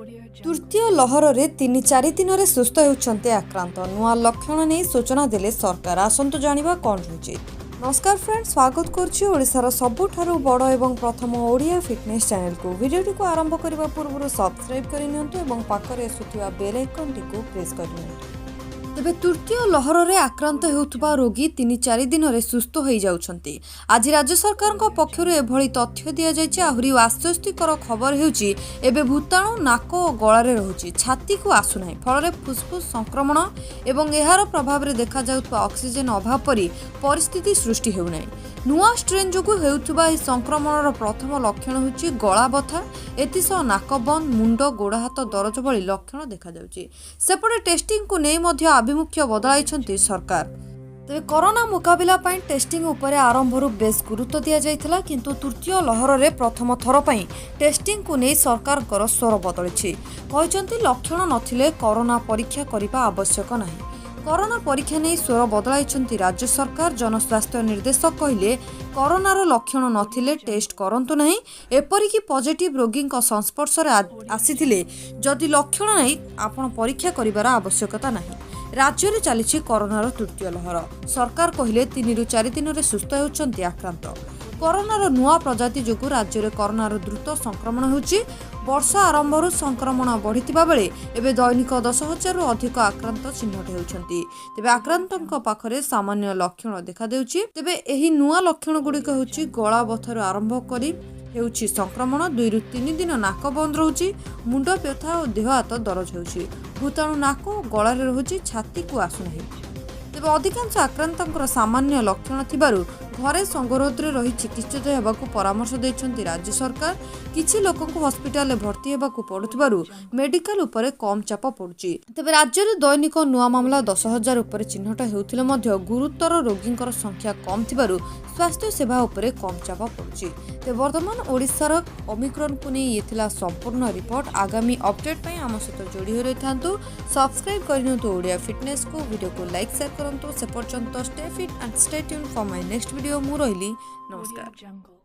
तृतीय लहर में 3-4 दिन में सुस्थ होती आक्रांत नुआ लक्षण नहीं सूचना देले सरकार। आसंतु जानिबा कौन रही। नमस्कार फ्रेंड्स, स्वागत करुच्ची ओडिशार सबुठारु बड़ एवं प्रथम ओडिया फिटनेस चैनल को। वीडियो को आरंभ करने पूर्व सब्सक्राइब करनियंतु पाखरे आसुथिबा बेल आइकन टिको प्रेस करनियंतु। तेबे तृतीय लहर में आक्रांत होउथबा रोगी 3-4 दिन में सुस्थ हो जाउछंती। आज राज्य सरकार पक्षर एभली तथ्य दि जाइछि। आहुरी आश्चर्यकर खबर हेउछि एबे भूताणु नाक और गଳାରେ रहुछि, छाती को आसुनाही, फल फुसफुस संक्रमण एवं एहार प्रभाव में देखा जाउथबा ऑक्सीजन अभाव परी परिस्थिति सृष्टि हेउनाही। नुआ स्ट्रेन जोगु हेउथबा ए संक्रमणर प्रथम लक्षण होछि गळा बथा, एतिसह नाक बंद, मुंड गोड़ हाथ दरज भली लक्षण देखा जाउछि। सेपटे टेस्टिंग को नै मध्य आभिमुख्य बदलाइछन्ति सरकार। तेबे कोरोना मुकाबिला पई टेस्टिंग उपरे आरंभरू बेस गुरुत्व दिया जाइथिला, किंतु तृतीय लहर रे प्रथम थर पई टेस्टिंग को नै सरकार कर स्वर बदलिछि। कहिसन्ति लक्षण नथिले कोरोना परीक्षा करिबा आवश्यक नाही। कोरोना परीक्षा नहीं स्वर बदलाइछन्ति राज्य सरकार। जनस्वास्थ्य निर्देशक कहिले कोरोनार लक्षण नथिले टेस्ट करंतु नहीं, एपरिकी पॉजिटिव रोगी संस्पर्श आसीथिले जदि लक्षण नहीं आपण परीक्षा करिबार आवश्यकता नहीं। राज्य में चली कोरोनार तृतीय लहर। सरकार कहिले 3-4 दिन में सुस्थ होउछन्ति आक्रांत। कोरोनार नुआ प्रजाति जोगु राज्य में कोरोनार द्रुत संक्रमण होउछि। वर्ष आरंभरू संक्रमण बढ़िथिबा बेले एबे दैनिक 10,000 रु अधिक आक्रांत चिन्हट हेउछन्ति। तेबे आक्रांतक पाखरे सामान्य लक्षण देखा देउछि। तेबे एही नुआ लक्षण गुड़िक होउछि गळा बथारू आरंभ करी हेउछि संक्रमण, 2-3 दिन नाक बंद रहुछि, मुंड व्यथा और देह हाथ दरज हेउछि, भूताणु नाक और गଳାରେ रहुछि, छाती को आसुनाही। तेबे अधिकांश आक्रांतଙ୍କର सामान्य लक्षण थिबारु घरे संगरोधरे रही चिकित्सित हेबाकू परामर्श दैछन्ति राज्य सरकार। किछि लोकंकु हॉस्पिटल में भर्ती हेबाकू पडुथिबारु मेडिकल उपरे कम चाप पडुछि। तेबे राज्य में दैनिक नुआ मामला 10,000 उपरे चिन्हट हेउथिले मध्य गुरुतर रोगींकर संख्या कम थिबारु स्वास्थ्य सेवा उपरे कम चाप पडुछि। तेबे वर्तमान ओडिशार ओमिक्रॉन को नै येथिला संपूर्ण रिपोर्ट। आगामी अपडेट पई आम सहित जोड़ी हो रहिथांतु। सब्सक्राइब करिनतु ओडिया फिटनेस को। वीडियो को लाइक शेयर करंतु। से पर्यंत stay fit and stay tuned for my next video. मु रहिली, नमस्कार।